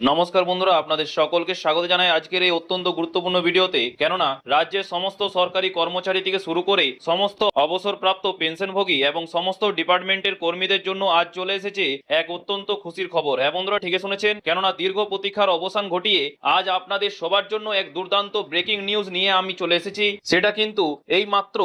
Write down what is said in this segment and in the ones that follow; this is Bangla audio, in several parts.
নমস্কার বন্ধুরা, আপনাদের সকলকে স্বাগত জানাই আজকের এই অত্যন্ত গুরুত্বপূর্ণ ভিডিওতে। কেননা রাজ্যের সমস্ত সরকারি কর্মচারী থেকে শুরু করে সমস্ত অবসরপ্রাপ্ত পেনশনভোগী এবং সমস্ত ডিপার্টমেন্টের কর্মীদের জন্য আজ চলে এসেছে এক অত্যন্ত খুশির খবর। হ্যাঁ বন্ধুরা, ঠিকই শুনেছেন। কেননা দীর্ঘ প্রতীক্ষার অবসান ঘটিয়ে আজ আপনাদের সবার জন্য এক দুর্দান্ত ব্রেকিং নিউজ নিয়ে আমি চলে এসেছি। সেটা কিন্তু এই মাত্র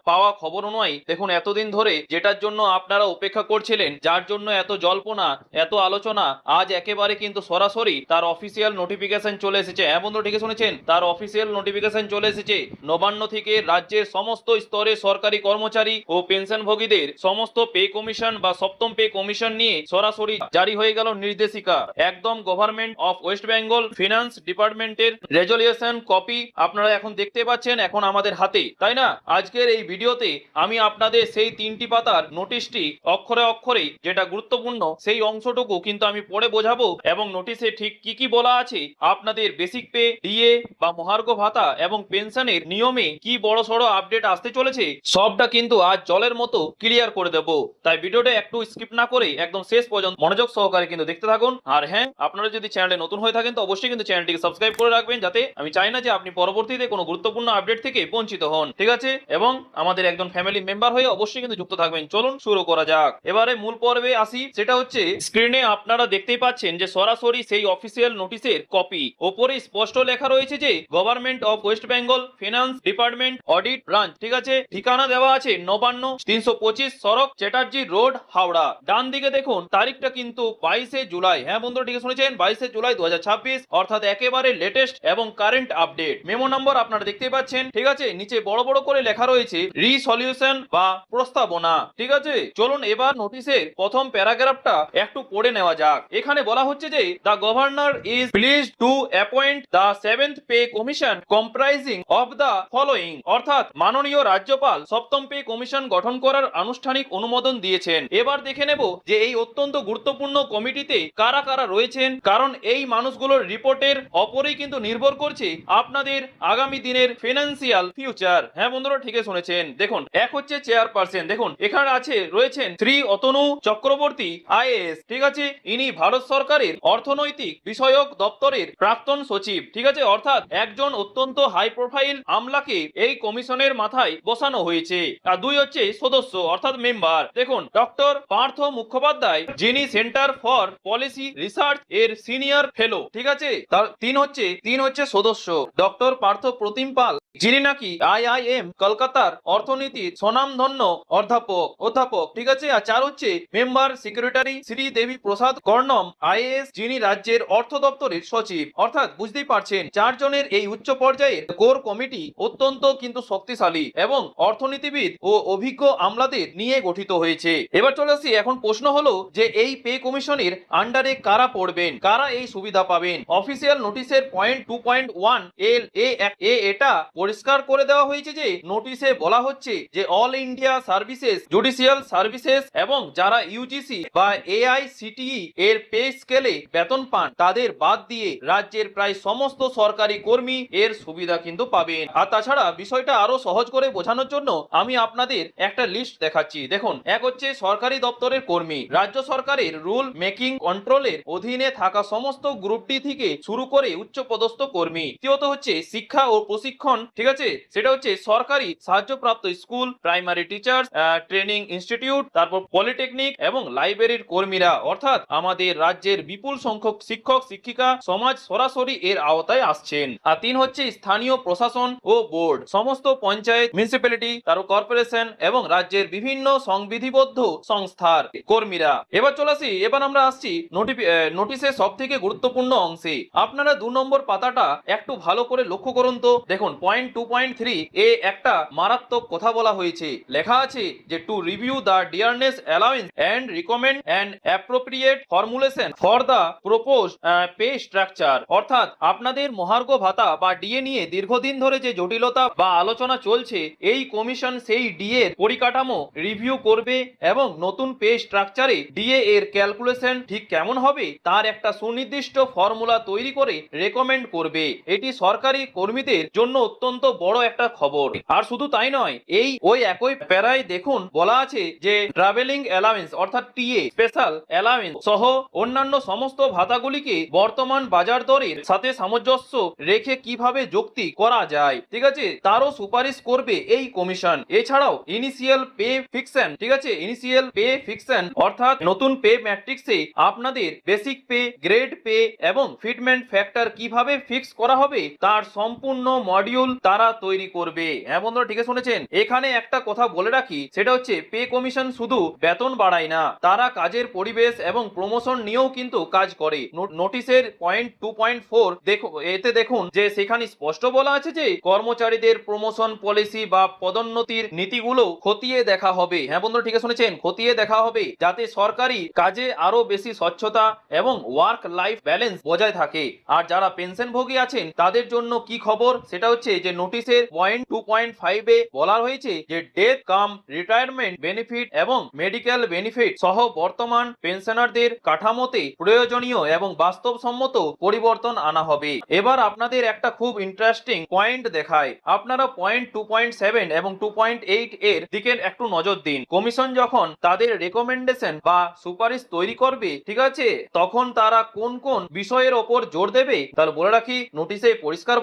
পাওয়া খবরও নয়। দেখুন, এতদিন ধরে যেটার জন্য আপনারা অপেক্ষা করছিলেন, যার জন্য এত জল্পনা, এত আলোচনা, আজ একেবারে কিন্তু সরাসরি তার অফিসিয়াল নোটিফিকেশন চলে এসেছে। হ্যাঁ বন্ধু, ঠিকই শুনেছেন, তার অফিসিয়াল নোটিফিকেশন চলে এসেছে। নবান্ন থেকে রাজ্যের সমস্ত স্তরে সরকারি কর্মচারী ও পেনশনভোগীদের সমস্ত পে কমিশন বা সপ্তম পে কমিশন নিয়ে সরাসরি জারি হয়ে গেল নির্দেশিকা। একদম government of West Bengal finance ডিপার্টমেন্টের রেজলিউশন কপি আপনারা এখন দেখতে পাচ্ছেন এখন আমাদের হাতে, তাই না? আজকের এই ভিডিওতে আমি আপনাদের সেই 3টি পাতার নোটিশটি অক্ষরে অক্ষরে যেটা গুরুত্বপূর্ণ সেই অংশটুকু কিন্তু আমি পড়ে বোঝাবো, এবং নোটিশে ঠিক কি কি বলা আছে, আপনাদের বেসিক পে, ডিএ বা মহার্ঘ ভাতা এবং পেনশনের নিয়মে কি বড়সড় আপডেট আসতে চলেছে, সবটা কিন্তু আজ জলের মতো ক্লিয়ার করে দেব। তাই ভিডিওটা একটু স্কিপ না করে একদম শেষ পর্যন্ত মনোযোগ সহকারে কিন্তু দেখতে থাকুন। আর হ্যাঁ, আপনারা যদি চ্যানেলে নতুন হয়ে থাকেন তো অবশ্যই কিন্তু চ্যানেলটিকে সাবস্ক্রাইব করে রাখবেন, যাতে আমি চাই না যে আপনি পরবর্তীতে কোনো গুরুত্বপূর্ণ আপডেট থেকে বঞ্চিত হন, ঠিক আছে? এবং আমাদের একজন ফ্যামিলি মেম্বার হয়ে অবশ্যই কিন্তু যুক্ত থাকবেন। চলুন শুরু করা যাক। এবারে মূল পর্বে আসি। সেটা হচ্ছে স্ক্রিনে আপনারা দেখতেই পাচ্ছেন যে সরাসরি সেই অফিসিয়াল নোটিশের কপি। ওপরে স্পষ্ট লেখা রয়েছে যে government of West Bengal finance department audit branch, ঠিক আছে? ঠিকানা দেওয়া আছে নবান্ন 325 সড়ক চ্যাটার্জি রোড, হাওড়া। ডান দিকে দেখুন তারিখটা কিন্তু 22শে জুলাই। হ্যাঁ বন্ধুরা, ঠিক শুনেছেন, 22শে জুলাই 2026, অর্থাৎ একেবারে লেটেস্ট এবং কারেন্ট আপডেট। মেমো নম্বর আপনারা দেখতেই পাচ্ছেন, ঠিক আছে? নিচে বড় বড় করে লেখা রয়েছে রিসলিউশন বা প্রস্তাবনা, ঠিক আছে? চলুন এবার নোটিশের প্রথম প্যারাগ্রাফটা একটু পড়ে নেওয়া যাক। এখানে বলা হচ্ছে যে the governor is pleased two appoint the 7th pay commission comprising of the following, অর্থাৎ মাননীয় রাজ্যপাল সপ্তম পে কমিশন গঠন করার আনুষ্ঠানিক অনুমোদন দিয়েছেন। এবার দেখে নেব যে এই অত্যন্ত গুরুত্বপূর্ণ কমিটিতে কারা কারা রয়েছেন, কারণ এই মানুষগুলোর রিপোর্টের অপরেই কিন্তু নির্ভর করছে আপনাদের আগামী দিনের ফিনান্সিয়াল ফিউচার। হ্যাঁ বন্ধুরা, ঠিকই শুনেছেন। দেখুন, এক হচ্ছে চেয়ারপারসন। দেখুন এখানে রয়েছেন শ্রী অতনু চক্রবর্তী আইএএস, ঠিক আছে? ইনি ভারত সরকারের অর্থনৈতিক বিষয়ক দপ্তরের প্রাক্তন সচিব, ঠিক আছে? অর্থাৎ একজন অত্যন্ত হাই প্রোফাইল আমলাকে এই কমিশনের মাথায় বসানো হয়েছে। আর দুই হচ্ছে সদস্য অর্থাৎ মেম্বার। দেখুন, ডক্টর পার্থ মুখোপাধ্যায়, যিনি সেন্টার ফর পলিসি রিসার্চ এর সিনিয়র ফেলো, ঠিক আছে? তার তিন হচ্ছে সদস্য ডক্টর পার্থ প্রতিম পাল, যিনি নাকি আইআইএম কলকাতার অর্থনীতির স্বনামধন্য অধ্যাপক, ঠিক আছে? আর চার হচ্ছে মেম্বার সেক্রেটারি শ্রী দেবী প্রসাদ কর্ণম আইএএস, যিনি রাজ্যের অর্থ দপ্তরের সচিব। অর্থাৎ বুঝতেই পারছেন, 4 জনের এই উচ্চ পর্যায়ের কোর কমিটি অত্যন্ত কিন্তু শক্তিশালী এবং অর্থনীতিবিদ ও অভিজ্ঞ আমলাদের নিয়ে গঠিত হয়েছে। এবার চলে আসি, এখন প্রশ্ন হলো যে এই পে কমিশনের আন্ডারে কারা পড়বেন, কারা এই সুবিধা পাবেন? অফিসিয়াল নোটিশের পয়েন্ট 2.1 এটা পরিষ্কার করে দেওয়া হয়েছে যে নোটিশে বলা হচ্ছে যে all India services, judicial services এবং যারা ইউজিসি বা এআইসিটিই এর পে স্কেলে বেতন পান তাদের বাদ দিয়ে রাজ্যের প্রায় সমস্ত সরকারি কর্মী এর সুবিধা কিন্তু পাবেন। আর তাছাড়া বিষয়টা আরো সহজ করে বোঝানোর জন্য আমি আপনাদের একটা লিস্ট দেখাচ্ছি। দেখুন, এক হচ্ছে সরকারি দপ্তরের কর্মী, রাজ্য সরকারের রুল মেকিং কন্ট্রোলের অধীনে থাকা সমস্ত গ্রুপ ডি থেকে শুরু করে উচ্চ পদস্থ কর্মী। তৃতীয়ত হচ্ছে শিক্ষা ও প্রশিক্ষণ, ঠিক আছে? সেটা হচ্ছে সরকারি সাহায্যপ্রাপ্ত school, primary teachers training institute, তারপর পলিটেকনিক এবং লাইব্রেরির কর্মীরা। অর্থাৎ আমাদের রাজ্যের বিপুল সংখ্যক শিক্ষক শিক্ষিকা সমাজ সরাসরি এর আওতায় আসছেন। আর তিন হচ্ছে স্থানীয় প্রশাসন ও বোর্ড, সমস্ত পঞ্চায়েত, মিউনিসিপ্যালিটি, তারপর কর্পোরেশন এবং রাজ্যের বিভিন্ন সংবিধিবদ্ধ সংস্থার কর্মীরা। এবার চলে আসি, এবার আমরা আসছি নোটিশের সব থেকে গুরুত্বপূর্ণ অংশে। আপনারা 2 নম্বর পাতাটা একটু ভালো করে লক্ষ্য করুন তো। দেখুন, পয়েন্ট 2.3 এ একটা মারাত্মক কথা বলা হয়েছে। লেখা আছে যে to review the dearness allowance and recommend and appropriate formulation for the propose pay structure, অর্থাৎ আপনাদের মহার্ঘ ভাতা বা ডিএ নিয়ে দীর্ঘদিন ধরে যে জটিলতা বা আলোচনা চলছে, এই কমিশন সেই ডিএ পরিকাঠামো রিভিউ করবে এবং নতুন পে স্ট্রাকচারে ডিএ এর ক্যালকুলেশন ঠিক কেমন হবে তার একটা সুনির্দিষ্ট ফর্মুলা তৈরি করে রেকমেন্ড করবে। এটি সরকারি কর্মীদের জন্য অত্যন্ত বড় একটা খবর। আর শুধু তাই নয়, ওই একই প্যারায় দেখুন বলা আছে যে ট্রাভেলিং অ্যালাউন্স অর্থাৎ টিএ, স্পেশাল অ্যালাউন্স সহ অন্যান্য সমস্ত ভাতাগুলিকে বর্তমান বাজার দরের সাথে সামঞ্জস্য রেখে কিভাবে যুক্তি করা যায়, ঠিক আছে, তারও সুপারিশ করবে এই কমিশন। এছাড়াও ইনিশিয়াল পে ফিক্সন, ঠিক আছে, ইনিশিয়াল পে ফিক্সন অর্থাৎ নতুন পে ম্যাট্রিক্সে আপনাদের বেসিক পে, গ্রেড পে এবং ফিটমেন্ট ফ্যাক্টর কিভাবে ফিক্স করা হবে তার সম্পূর্ণ মডিউল তারা তৈরি করবে। হ্যাঁ বন্ধুরা, ঠিক শুনেছেন। এখানে একটা কথা বলে রাখি, সেটা হচ্ছে পে কমিশন শুধু বেতন বাড়ায় না, তারা কাজের পরিবেশ এবং প্রমোশন নিয়েও কিন্তু কাজ করে। নোটিশের পয়েন্ট 2.4 এতে দেখুন যে সেখানে স্পষ্ট বলা আছে যে কর্মচারীদের প্রমোশন পলিসি বা পদোন্নতির নীতিগুলো খতিয়ে দেখা হবে। হ্যাঁ বন্ধুরা, ঠিক শুনেছেন, খতিয়ে দেখা হবে যাতে সরকারি কাজে আরো বেশি স্বচ্ছতা এবং ওয়ার্ক লাইফ ব্যালেন্স বজায় থাকে। আর যারা পেনশনভোগী আছেন তাদের জন্য কি খবর, সেটা হচ্ছে যে নোটিশের পয়েন্ট 2.5 এ বলা হয়েছে যে ডেথ কাম রিটায়ারমেন্ট বেনিফিট এবং মেডিকেল বেনিফিট সহ বর্তমান পেনশনারদের কাঠামোতে প্রয়োজনীয় এবং বাস্তবসম্মত পরিবর্তন আনা হবে। এবার আপনাদের একটা খুব ইন্টারেস্টিং পয়েন্ট দেখায়, আপনারা পয়েন্ট 2.7 এবং 2.8 এর দিকে একটু নজর দিন। কমিশন যখন তাদের রেকমেন্ডেশন বা সুপারিশ তৈরি করবে, ঠিক আছে, তখন তারা কোন কোন বিষয়ের ওপর জোর দেবে তাহলে বলে রাখি, নোটিশে পরিষ্কার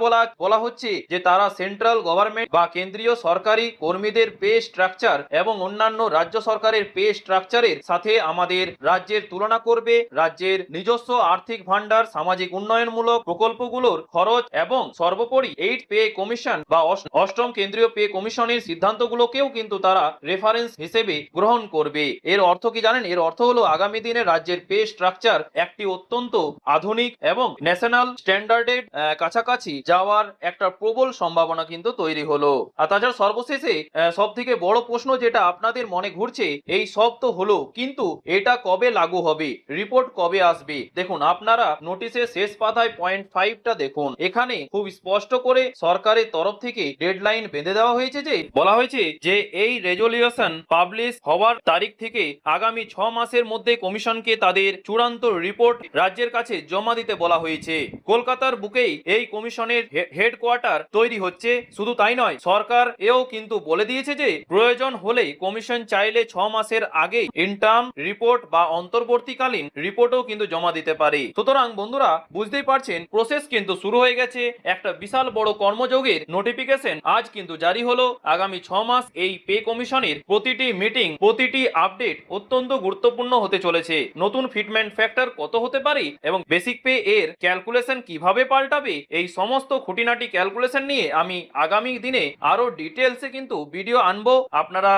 বলা হচ্ছে যে তারা সেন্ট্রাল গভর্নমেন্ট বা কেন্দ্রীয় সরকারি কর্মীদের পে স্ট্রাকচার এবং অন্যান্য রাজ্য সরকারের পে স্ট্রাকচারের সাথে আমাদের রাজ্যের তুলনা করবে। রাজ্যের নিজস্ব আর্থিক ভান্ডার, সামাজিক উন্নয়নমূলক প্রকল্পগুলোর খরচ এবং সর্বোপরি 8 পে কমিশন বা অষ্টম কেন্দ্রীয় পে কমিশনের সিদ্ধান্তগুলোকেও কিন্তু তারা রেফারেন্স হিসেবে গ্রহণ করবে। এর অর্থ কি জানেন? এর অর্থ হলো আগামী দিনে রাজ্যের পে স্ট্রাকচার একটি অত্যন্ত আধুনিক এবং ন্যাশনাল স্ট্যান্ডার্ডের কাছাকাছি যাওয়ার একটা প্রবল সম্ভাবনা কিন্তু তৈরি হলো। আর তাছাড়া সর্বশেষে সব থেকে বড় প্রশ্ন যেটা আপনাদের মনে ঘুরছে, এই সব তো হলো, কিন্তু এটা কবে লাগু হবে, রিপোর্ট কবে আসবে? দেখুন, আপনারা নোটিশের শেষ পাতায় পয়েন্ট 5টা দেখুন, এখানে খুব স্পষ্ট করে সরকারের তরফ থেকে ডেডলাইন বেঁধে দেওয়া হয়েছে। যে বলা হয়েছে যে এই রেজলিউশন পাবলিশ হওয়ার তারিখ থেকে আগামী 6 মাসের মধ্যে কমিশনকে তাদের চূড়ান্ত রিপোর্ট রাজ্যের কাছে জমা দিতে বলা হয়েছে। কলকাতার বুকেই এই কমিশনের হেডকোয়ার্টার তৈরি হচ্ছে। শুধু তাই নয়, সরকার এও কিন্তু বলে দিয়েছে যে প্রয়োজন হলে কমিশন চাইলে 6 মাসের আগে ইন্টার্ম রিপোর্ট বা অন্তর্বর্তীকালীন রিপোর্টও কিন্তু জমা দিতে পারে। সুতরাং বন্ধুরা, বুঝতেই পারছেন প্রসেস কিন্তু শুরু হয়ে গেছে। একটা বিশাল বড় কর্মযোগের নোটিফিকেশন আজ কিন্তু জারি হলো। আগামী 6 মাস এই পে কমিশনের প্রতিটি মিটিং, প্রতিটি আপডেট অত্যন্ত গুরুত্বপূর্ণ হতে চলেছে। নতুন ফিটমেন্ট ফ্যাক্টর কত হতে পারে এবং বেসিক পে এর ক্যালকুলেশন কিভাবে পাল্টাবে, এই সমস্ত খুঁটিনাটি ক্যালকুলেশন নিয়ে আমি আগামী দিনে আরো ডিটেলসে কিন্তু ভিডিও আনবো। আপনারা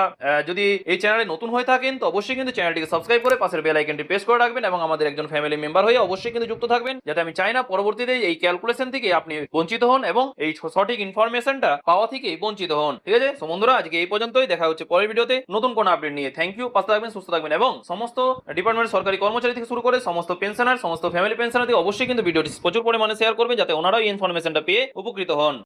যদি এই চ্যানেলে নতুন হয়ে থাকেন তো অবশ্যই কিন্তু চ্যানেলটিকে সাবস্ক্রাইব করে পাশের বেল আইকনটি প্রেস করে রাখবেন এবং আমাদের একজন ফ্যামিলি মেম্বার হয়ে অবশ্যই কিন্তু যুক্ত থাকবেন, যাতে আমি চাই না পরবর্তীতে এই ক্যালকুলেশন থেকে আপনি বঞ্চিত হন এবং এই সঠিক ইনফরমেশনটা পাওয়া থেকে বঞ্চিত হন। ঠিক আছে, তো বন্ধুরা, আজকে এই পর্যন্তই। দেখা হচ্ছে পরের ভিডিওতে নতুন কোন আপডেট নিয়ে। Thank you. পাশে থাকবেন, সুস্থ থাকবেন এবং সমস্ত ডিপার্টমেন্ট সরকারি কর্মচারী থেকে শুরু করে সমস্ত পেনশনার, সমস্ত ফ্যামিলি পেনশনার অবশ্যই কিন্তু ভিডিওটি প্রচুর পরিমাণে শেয়ার করবেন, যাতে ওনারাও এই ইনফরমেশনটা পেয়ে উপকৃত হন।